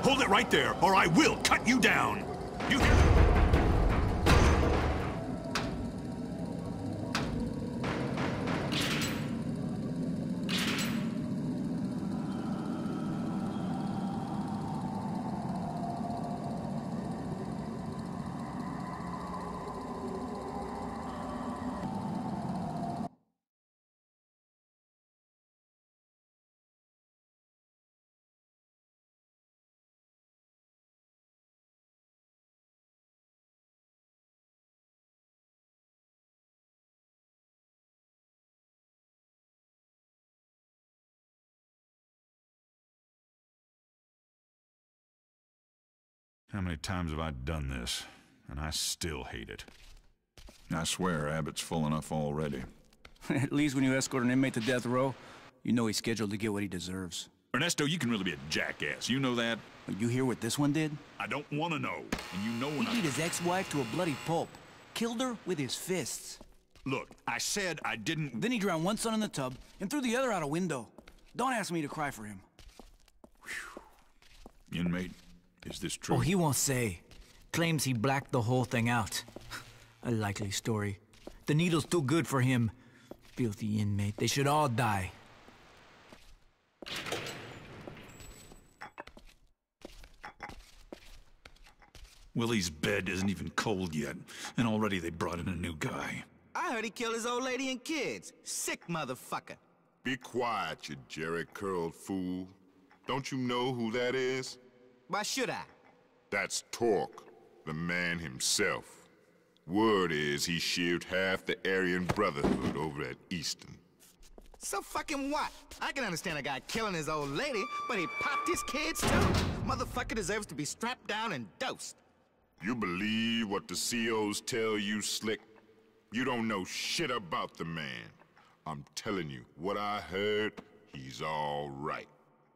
Hold it right there, or I will cut you down! You hear? How many times have I done this, and I still hate it? I swear Abbott's full enough already. At least when you escort an inmate to death row, you know he's scheduled to get what he deserves. Ernesto, you can really be a jackass. You know that? You hear what this one did? I don't want to know. And you know when He beat his ex-wife to a bloody pulp. Killed her with his fists. Look, I said I didn't... Then he drowned one son in the tub and threw the other out a window. Don't ask me to cry for him. Whew. Inmate, is this true? Oh, he won't say. Claims he blacked the whole thing out. A likely story. The needle's too good for him. Filthy inmate. They should all die. Willie's bed isn't even cold yet, and already they brought in a new guy. I heard he killed his old lady and kids. Sick motherfucker. Be quiet, you jerry-curled fool. Don't you know who that is? Why should I? That's Torque, the man himself. Word is he shivved half the Aryan Brotherhood over at Easton. So fucking what? I can understand a guy killing his old lady, but he popped his kids too. Motherfucker deserves to be strapped down and dosed. You believe what the COs tell you, Slick? You don't know shit about the man. I'm telling you, what I heard, he's all right.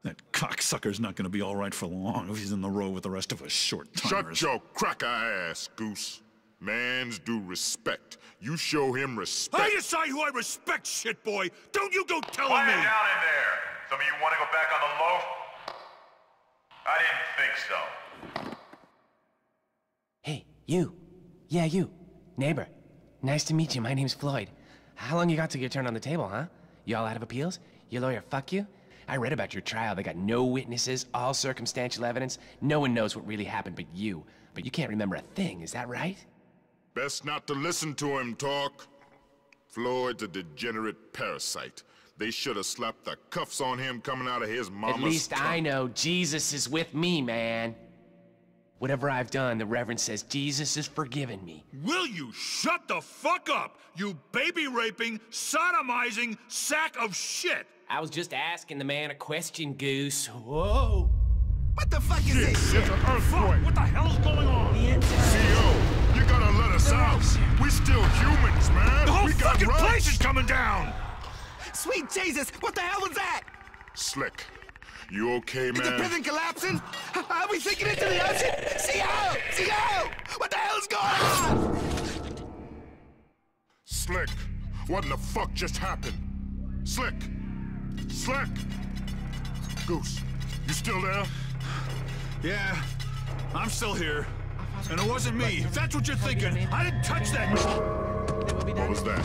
That cocksucker's not gonna be all right for long if he's in the row with the rest of us short-timers. Shut your cracker ass, Goose. Man's due respect. You show him respect. I decide who I respect, shit boy. Don't you go telling Quiet me. down in there. Some of you want to go back on the loaf? I didn't think so. Hey, you. Yeah, you. Neighbor. Nice to meet you. My name's Floyd. How long you got till your turn on the table, huh? You all out of appeals? Your lawyer fuck you? I read about your trial. They got no witnesses, all circumstantial evidence. No one knows what really happened but you. But you can't remember a thing, is that right? Best not to listen to him talk. Floyd's a degenerate parasite. They should have slapped the cuffs on him coming out of his mama's At least tongue. I know Jesus is with me, man. Whatever I've done, the Reverend says Jesus has forgiven me. Will you shut the fuck up, you baby-raping, sodomizing sack of shit? I was just asking the man a question, Goose. Whoa! What the fuck is this? It's an earthquake. What the hell's going on? CO, you gotta let us out. We still humans, man. The whole we got fucking rights. place is coming down! Sweet Jesus, what the hell was that? Slick, you okay, Is the man? prison collapsing? Are we sinking into the ocean? CO! CO! What the hell's going on? Slick, what in the fuck just happened? Slick! Slick! Goose, you still there? Yeah, I'm still here. And it wasn't me. If that's what you're thinking, I didn't touch that. What was that?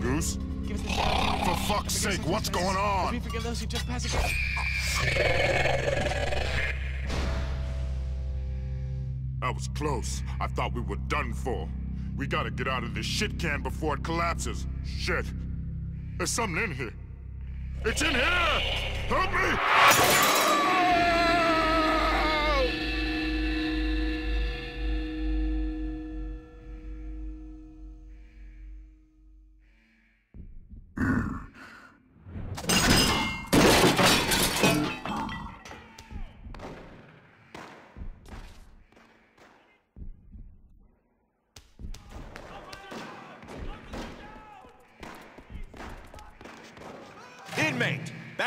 Goose? For fuck's sake, what's going on? We forgive those who trespass against. That was close. I thought we were done for. We gotta get out of this shit can before it collapses. Shit. There's something in here. It's in here! Help me!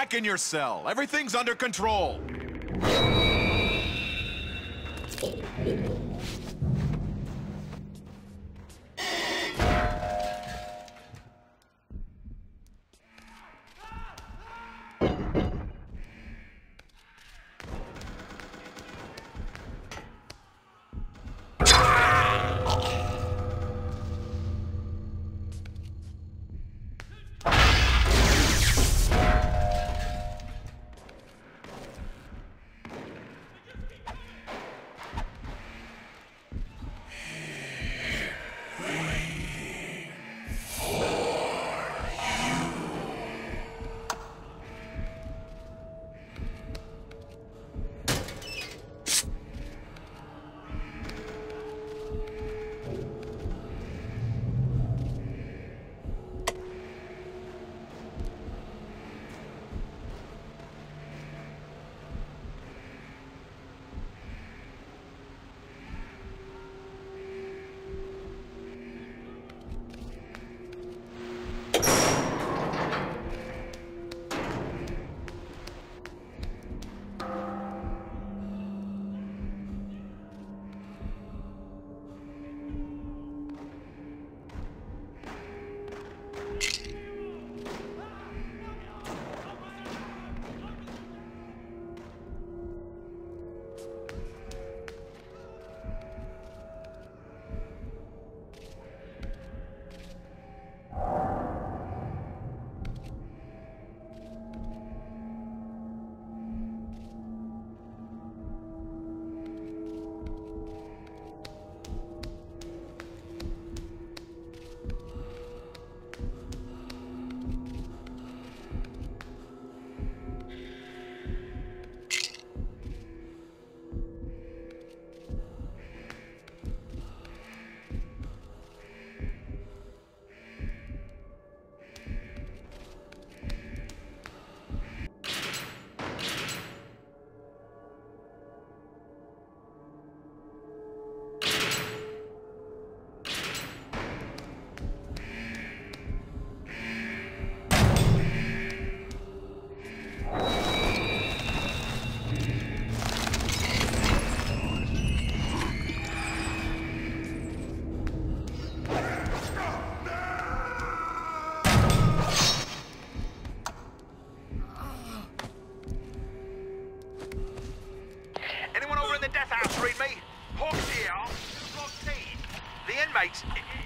back in your cell. Everything's under control.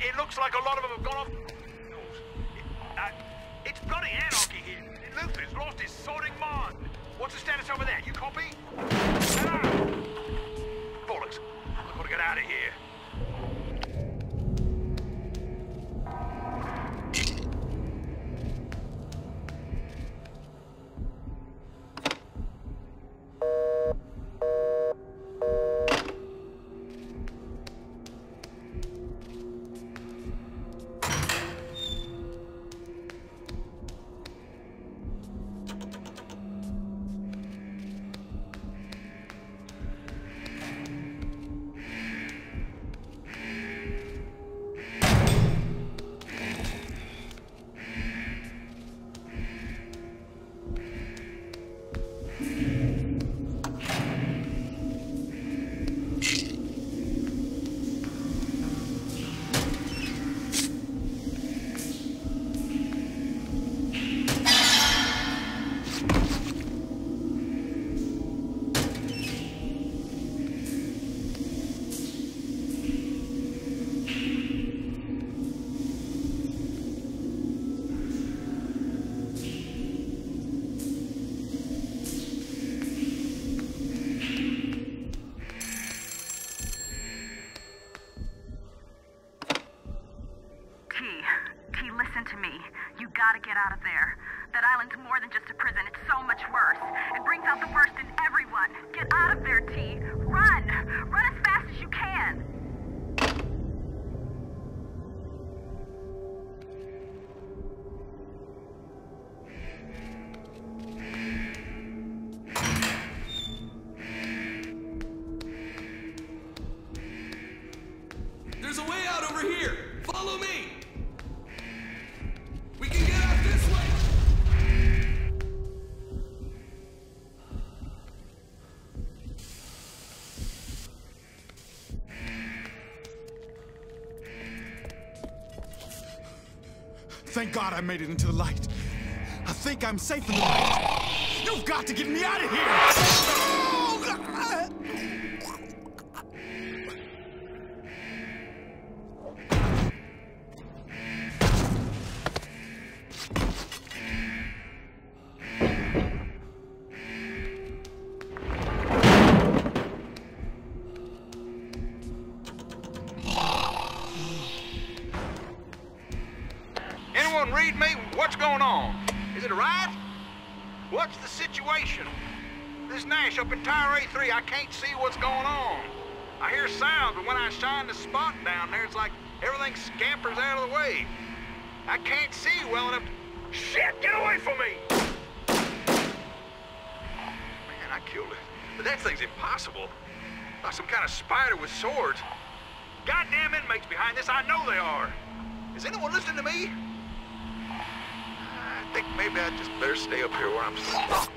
It looks like a lot of them have gone off. It's bloody anarchy here. Luther's lost his sodding mind. What's the status over there? You copy? Hello? Bollocks. I've got to get out of here. Thank God I made it into the light. I think I'm safe in the light. You've got to get me out of here! Oh, God. Anyone read me? What's going on? Is it a riot? What's the situation? This Nash up in Tower A3, I can't see what's going on. I hear sounds, but when I shine the spot down there, it's like everything scampers out of the way. I can't see well enough to... Shit, get away from me! Man, I killed it. But that thing's impossible. Like some kind of spider with swords. Goddamn inmates behind this, I know they are. Is anyone listening to me? I think maybe I just better stay up here where I'm sitting.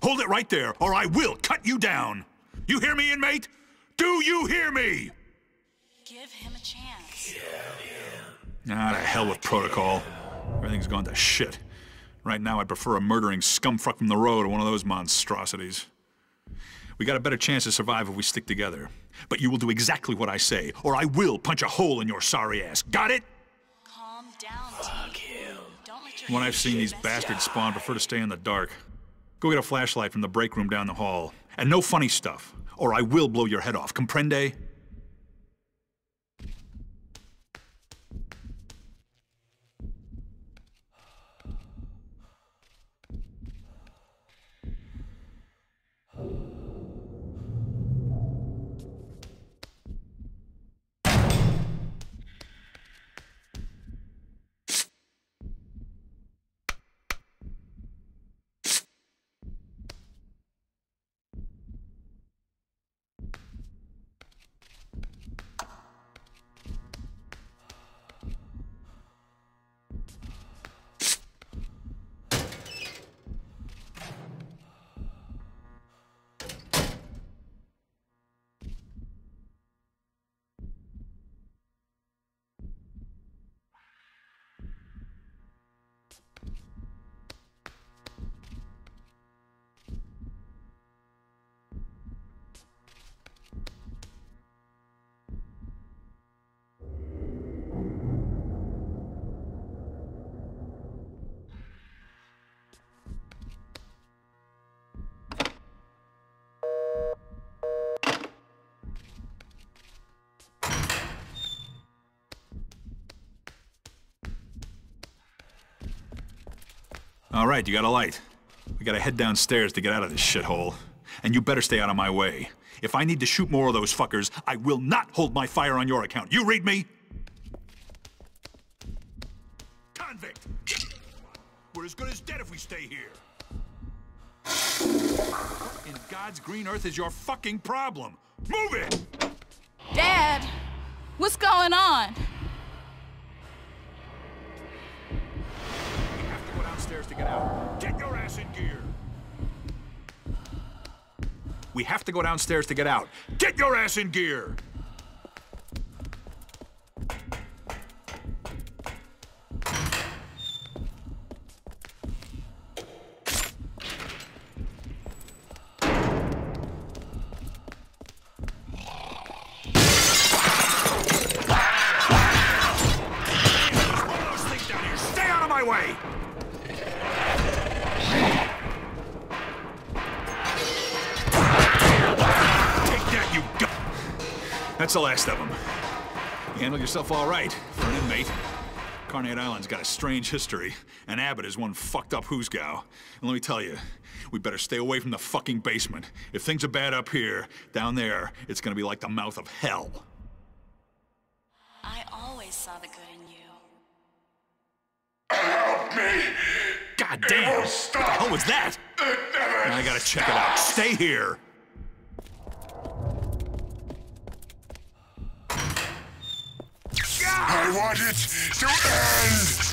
Hold it right there, or I will cut you down. You hear me, inmate? Do you hear me? Give him a chance. Ah, to hell with protocol. Everything's gone to shit. Right now, I'd prefer a murdering scumfuck from the road to one of those monstrosities. We got a better chance to survive if we stick together. But you will do exactly what I say, or I will punch a hole in your sorry ass. Got it? Calm down, Fuck him. Don't let your When I've seen these bastards spawn, I prefer to stay in the dark. Go get a flashlight from the break room down the hall. And no funny stuff, or I will blow your head off. Comprende? All right, you got a light. We gotta head downstairs to get out of this shithole. And you better stay out of my way. If I need to shoot more of those fuckers, I will not hold my fire on your account. You read me? Convict! We're as good as dead if we stay here. What in God's green earth is your fucking problem? Move it! Dad, what's going on? To get out. Get your ass in gear! We have to go downstairs to get out. Get your ass in gear! Stay out of my way! That's the last of them. You handled yourself all right for an inmate. Carnate Island's got a strange history, and Abbott is one fucked up whoosgow. And let me tell you, we better stay away from the fucking basement. If things are bad up here, down there, it's gonna be like the mouth of hell. I always saw the good in you. Help me! God damn! What the hell was that? I gotta check it out. Stay here! I want it to end!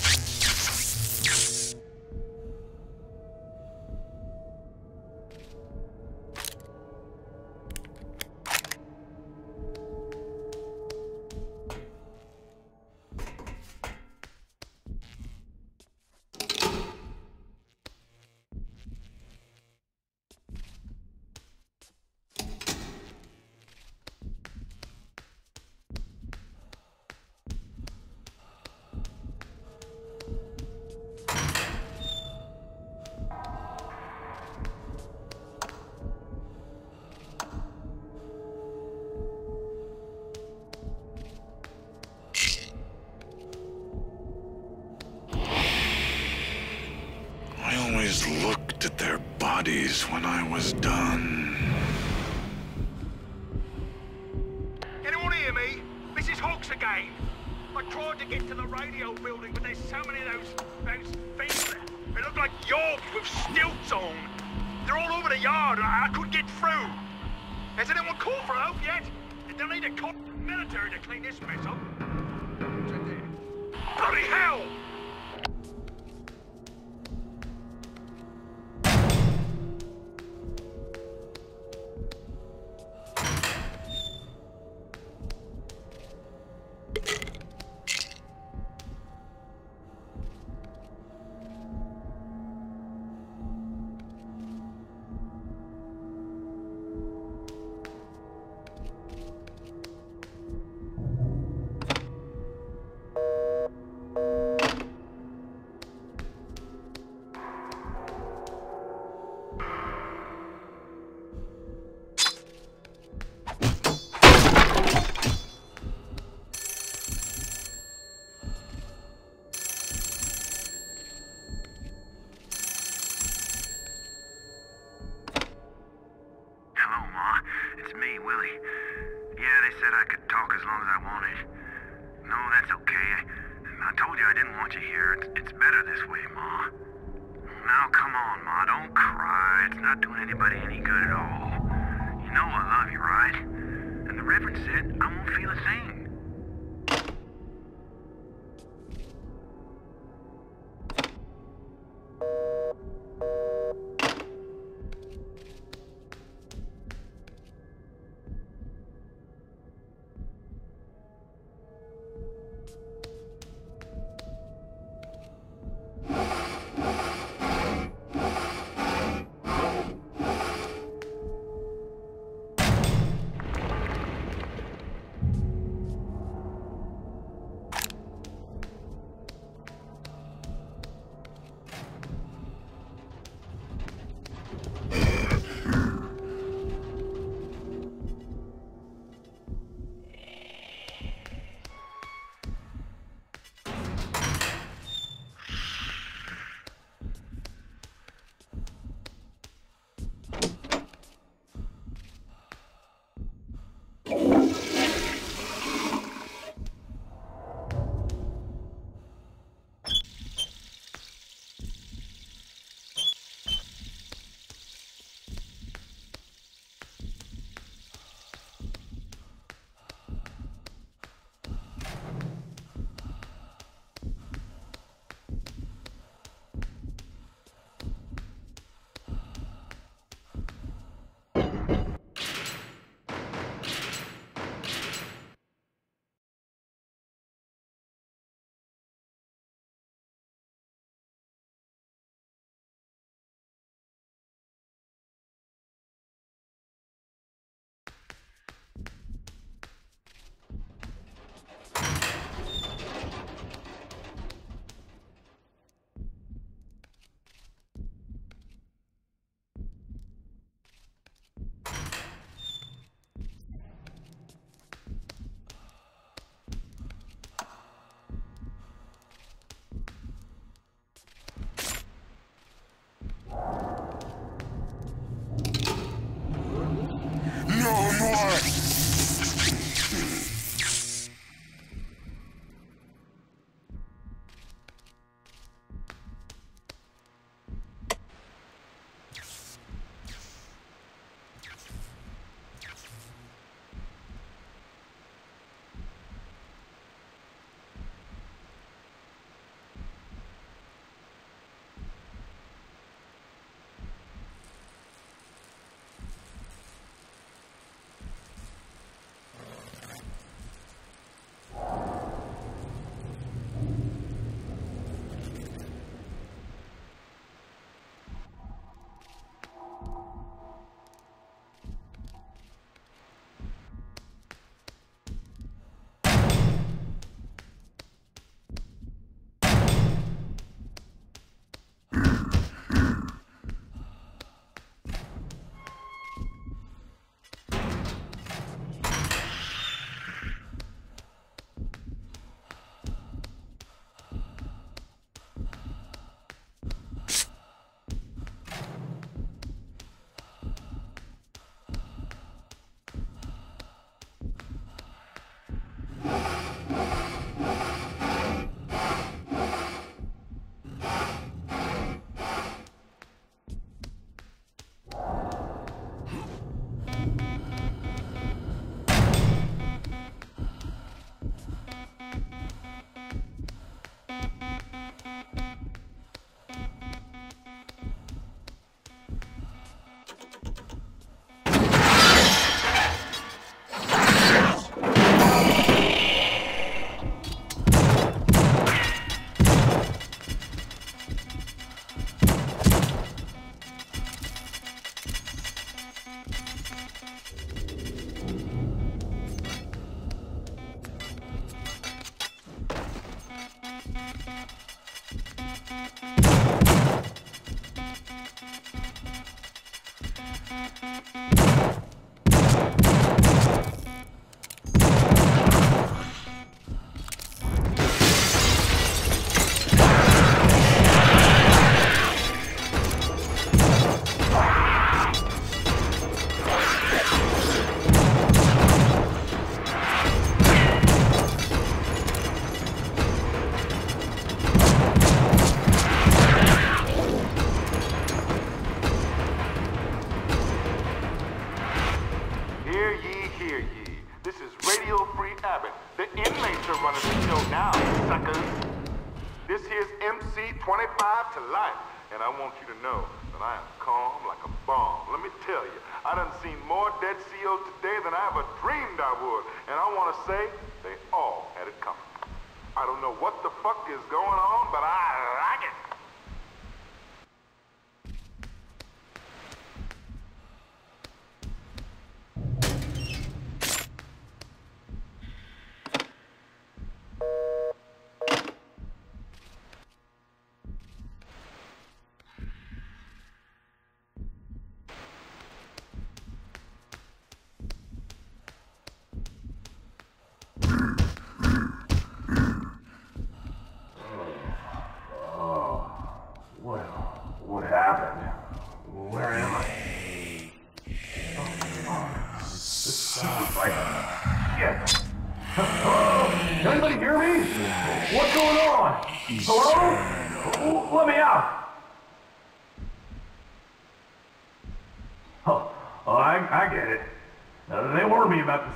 I always looked at their bodies when I was done. Anyone hear me? This is Hawks again. I tried to get to the radio building, but there's so many of those things there. They look like Yorks with stilts on. They're all over the yard, and I couldn't get through. Has anyone called for help yet? They don't need a call from the military to clean this mess up. What's in there? Bloody hell!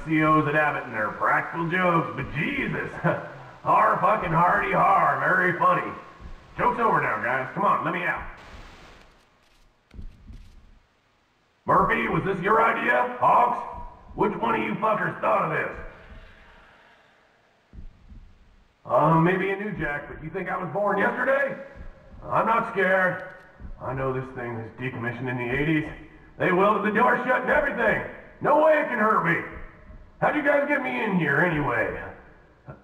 COs at Abbott and their practical jokes, but Jesus, har fucking hardy har, very funny. Joke's over now, guys. Come on, let me out. Murphy, was this your idea? Hawks? Which one of you fuckers thought of this? Maybe a new Jack, but you think I was born yesterday? I'm not scared. I know this thing was decommissioned in the 80s. They welded the door shut and everything. No way it can hurt me. How'd you guys get me in here anyway?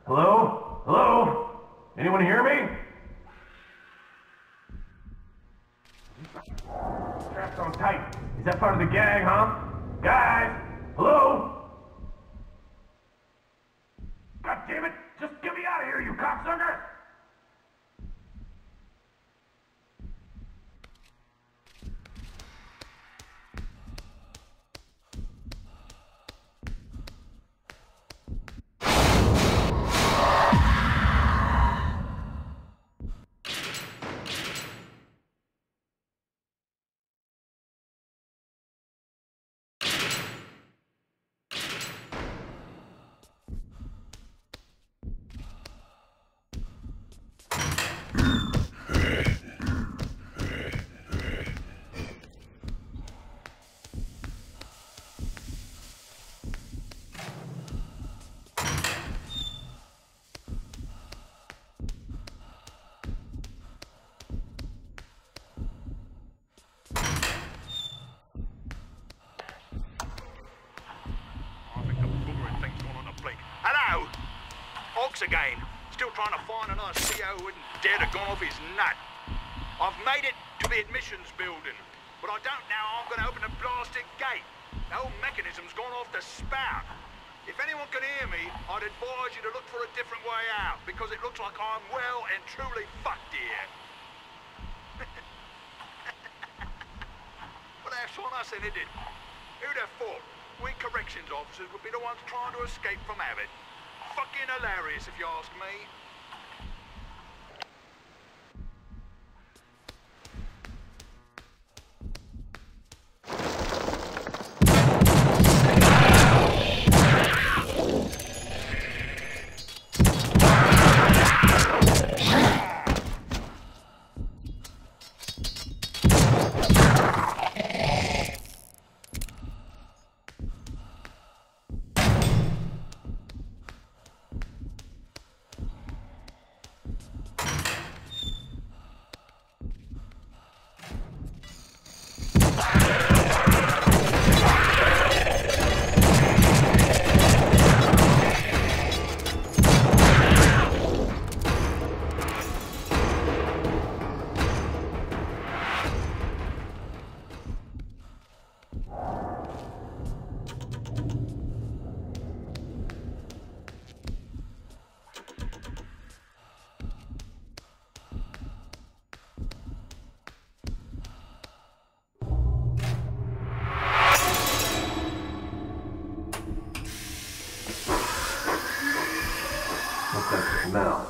Hello? Hello? Anyone hear me? Straps on tight. Is that part of the gag, huh? Guys? Hello? God damn it! Just get me out of here, you cocksucker! Again, still trying to find another CO who wouldn't dare to go off his nut. I've made it to the admissions building, but I don't know how I'm going to open the blasted gate. The whole mechanism's gone off the spout. If anyone can hear me, I'd advise you to look for a different way out, because it looks like I'm well and truly fucked here. Well, that's on us, isn't it? Who'd have thought we corrections officers would be the ones trying to escape from Abbott? Fucking hilarious, if you ask me. smell.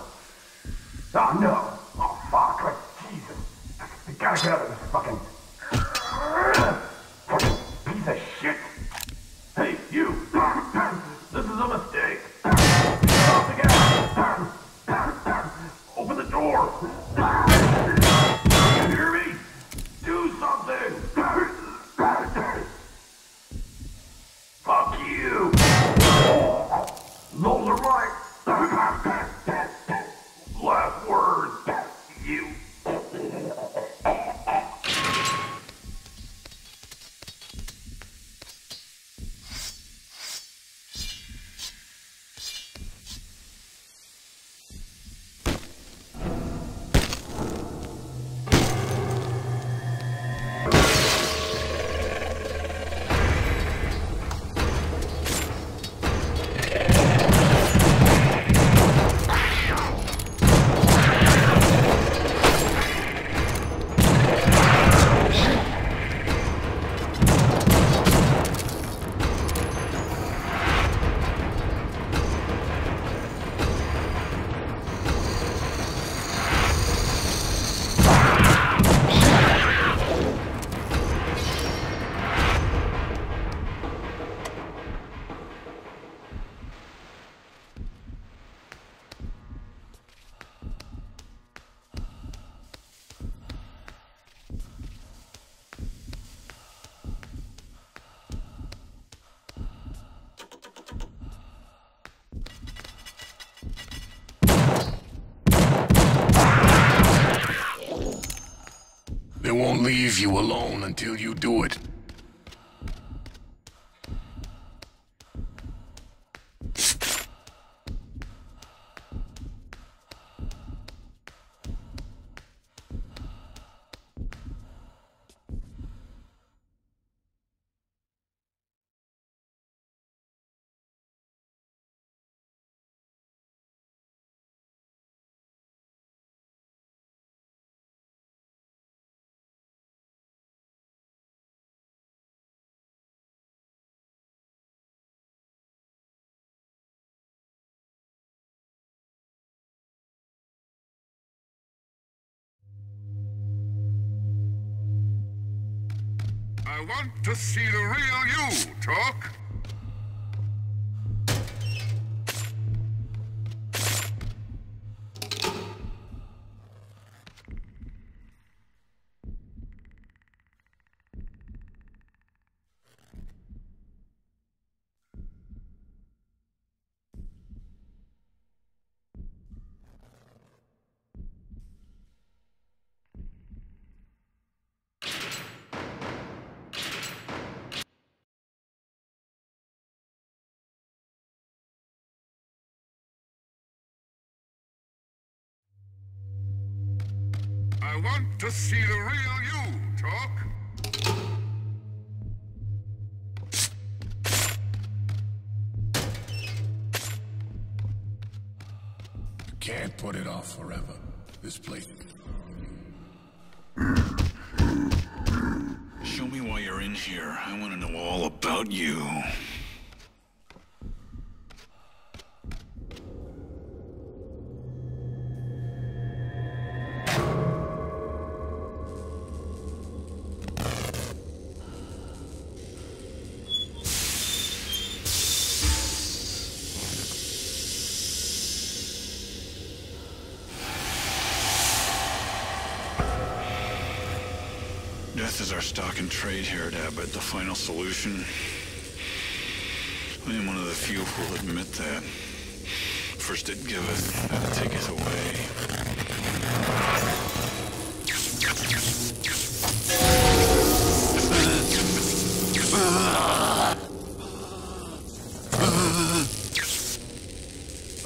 Oh no! Oh fuck! Like, Jesus! I gotta get out of this fucking piece of shit! Hey, you! This is a mistake! Off the gas! Open the door! You hear me? Do something! Fuck you! Those are my last words, you. They won't leave you alone until you do it. I want to see the real you, Talk. I want to see the real you, Talk. You can't put it off forever. This place. Show me why you're in here. I want to know all about you. Death is our stock and trade here at Abbott, the final solution. I am one of the few who will admit that. First it giveth, then it taketh away.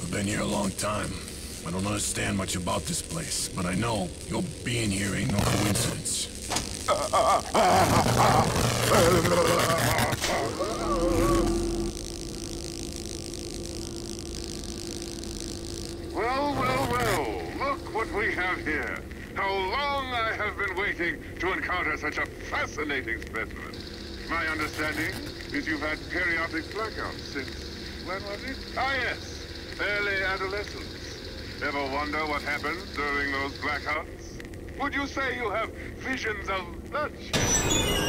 I've been here a long time. I don't understand much about this place, but I know your being here ain't no coincidence. Well, look what we have here. How long I have been waiting to encounter such a fascinating specimen. My understanding is you've had periodic blackouts since, when was it? Ah, yes, early adolescence. Ever wonder what happened during those blackouts? Would you say you have visions of bloodshed?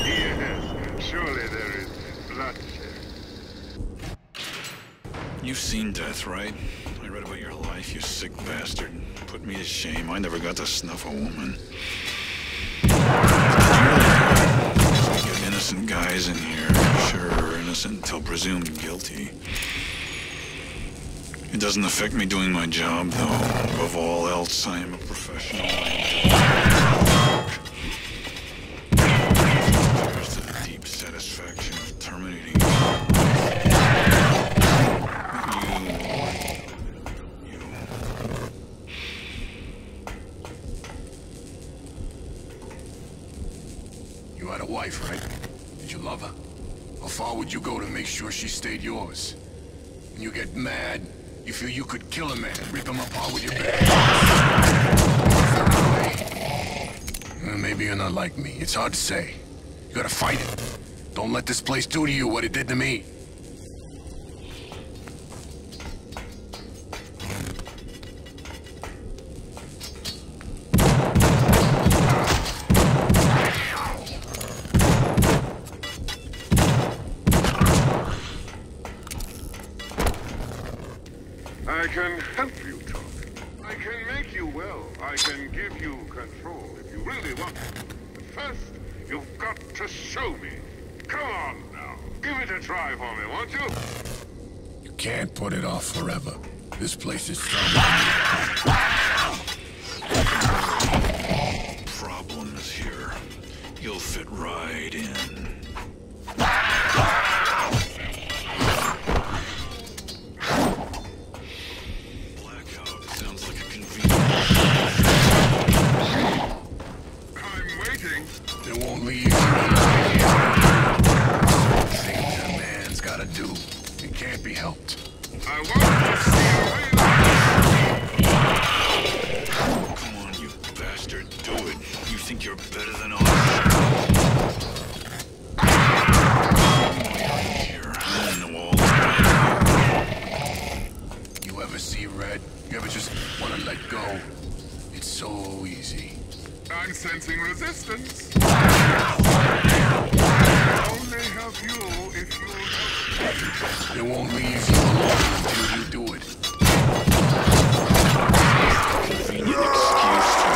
Yes, surely there is bloodshed. You've seen death, right? I read about your life, you sick bastard. Put me to shame. I never got to snuff a woman. You have innocent guys in here. Sure, innocent until presumed guilty. It doesn't affect me doing my job, though. Above all else, I am a professional. There's the deep satisfaction of terminating You had a wife, right? Did you love her? How far would you go to make sure she stayed yours? When you get mad, you feel you could kill a man, rip him apart with your bare hands. Maybe you're not like me. It's hard to say. You gotta fight it. Don't let this place do to you what it did to me. I can help you, Tom. I can make you well. I can give you control if you really want to. But first, you've got to show me. Come on now. Give it a try for me, won't you? You can't put it off forever. This place is strong. Problem is here. You'll fit right in. They won't leave you alone. Things a man's gotta do. It can't be helped. I want to see you. Come on, you bastard. Do it. You think you're better than us? Here, I know all about You ever see red? You ever just want to let go? It's so easy. I'm sensing resistance. I'll only help you if you'll help me. They won't leave you alone until you do it. Convenient excuse to...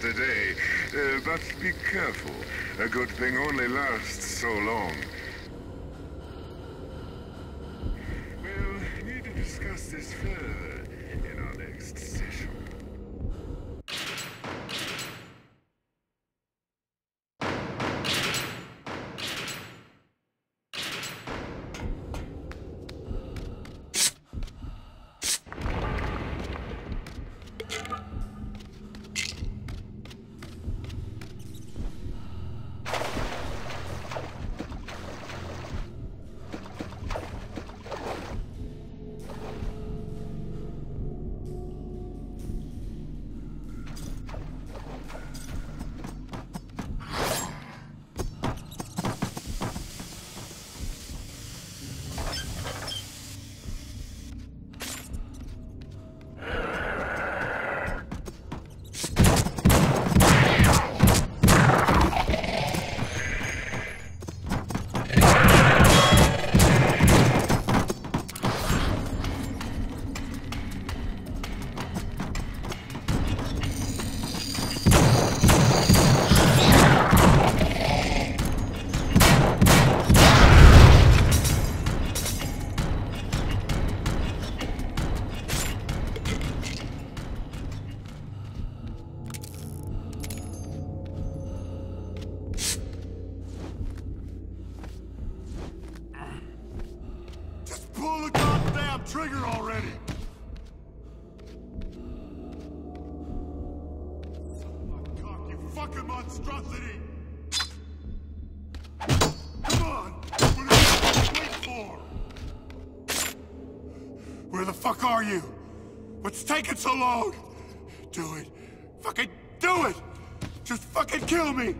today, but be careful. A good thing only lasts so long. We'll need to discuss this further in our next session. Pull the goddamn trigger already! Cock, you fucking monstrosity! Come on! What are you waiting for? Where the fuck are you? What's taking so long? Do it. Fucking do it! Just fucking kill me!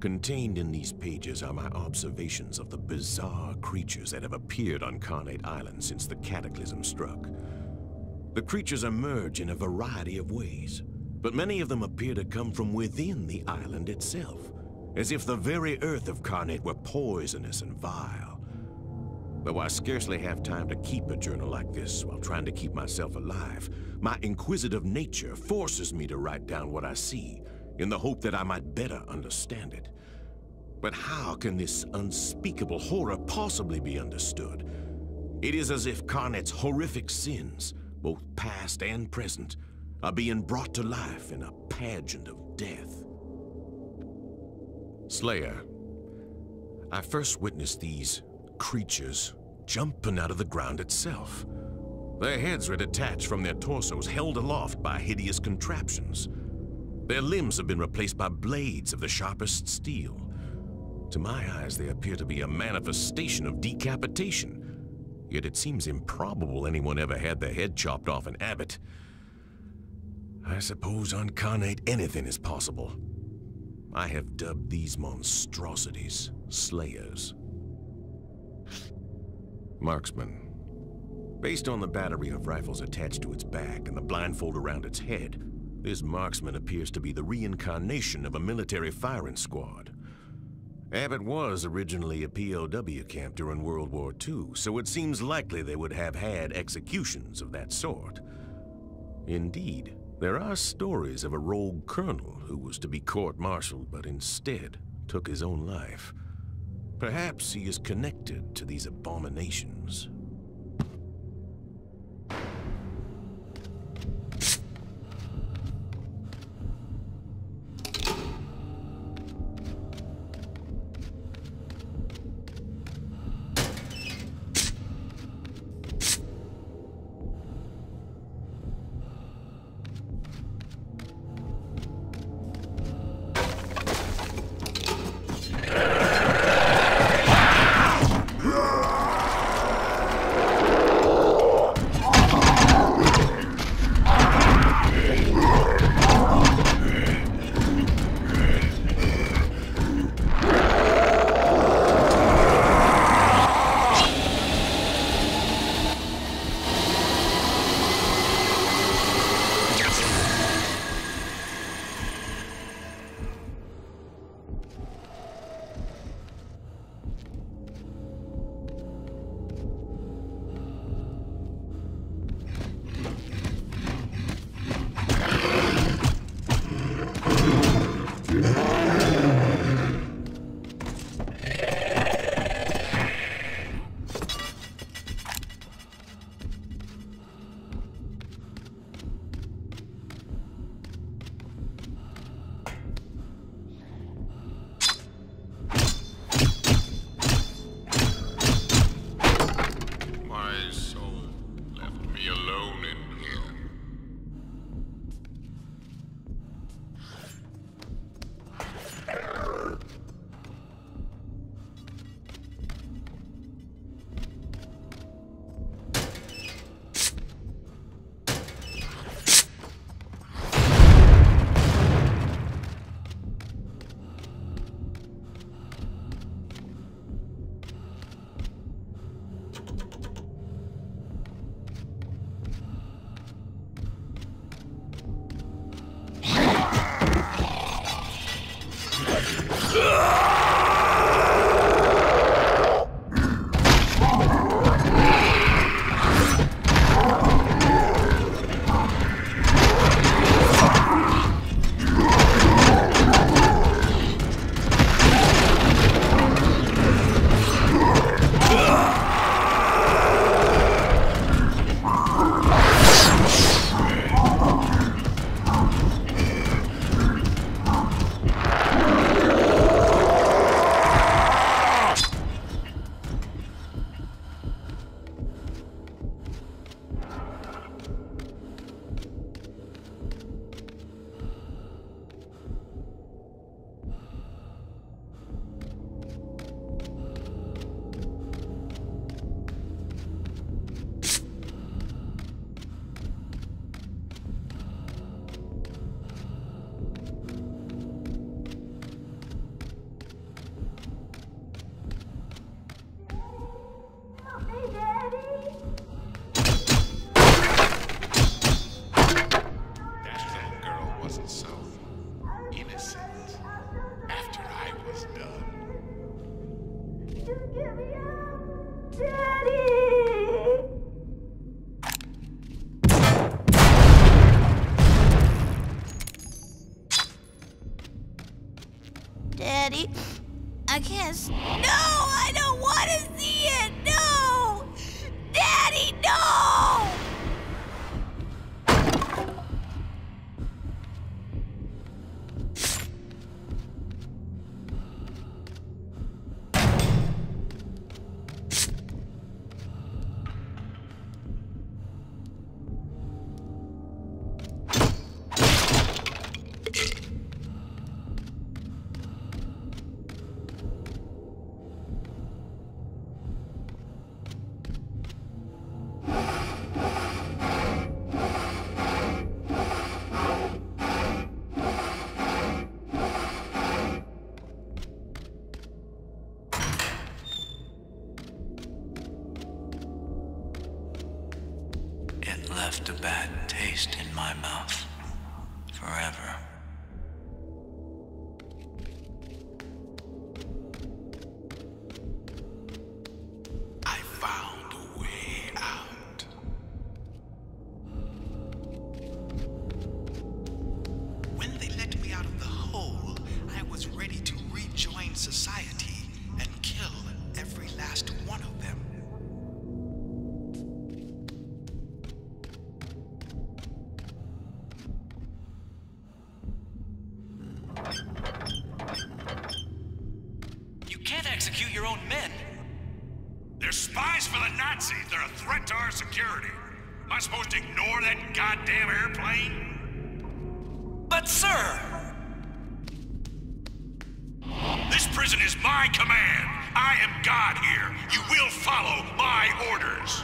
Contained in these pages are my observations of the bizarre creatures that have appeared on Carnate Island since the cataclysm struck. The creatures emerge in a variety of ways, but many of them appear to come from within the island itself, as if the very earth of Carnate were poisonous and vile. Though I scarcely have time to keep a journal like this while trying to keep myself alive, my inquisitive nature forces me to write down what I see, in the hope that I might better understand it. But how can this unspeakable horror possibly be understood? It is as if Carnate's horrific sins, both past and present, are being brought to life in a pageant of death. Slayer, I first witnessed these creatures jumping out of the ground itself. Their heads were detached from their torsos, held aloft by hideous contraptions. Their limbs have been replaced by blades of the sharpest steel. To my eyes, they appear to be a manifestation of decapitation. Yet it seems improbable anyone ever had their head chopped off in Abbott. I suppose on Carnate anything is possible. I have dubbed these monstrosities Slayers. Marksman. Based on the battery of rifles attached to its back and the blindfold around its head, this marksman appears to be the reincarnation of a military firing squad. Abbott was originally a POW camp during World War II, so it seems likely they would have had executions of that sort. Indeed, there are stories of a rogue colonel who was to be court-martialed but instead took his own life. Perhaps he is connected to these abominations. Daddy, I can't. No, I don't want to see it. No, Daddy, no. It left a bad taste in my mouth forever. I found a way out. When they let me out of the hole, I was ready to rejoin society and kill every last one of them. You can't execute your own men. They're spies for the Nazis. They're a threat to our security. Am I supposed to ignore that goddamn airplane? But, sir! This prison is my command. I am God here. You will follow my orders.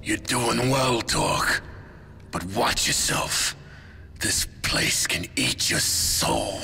You're doing well, Doc. But watch yourself. This place can eat your soul.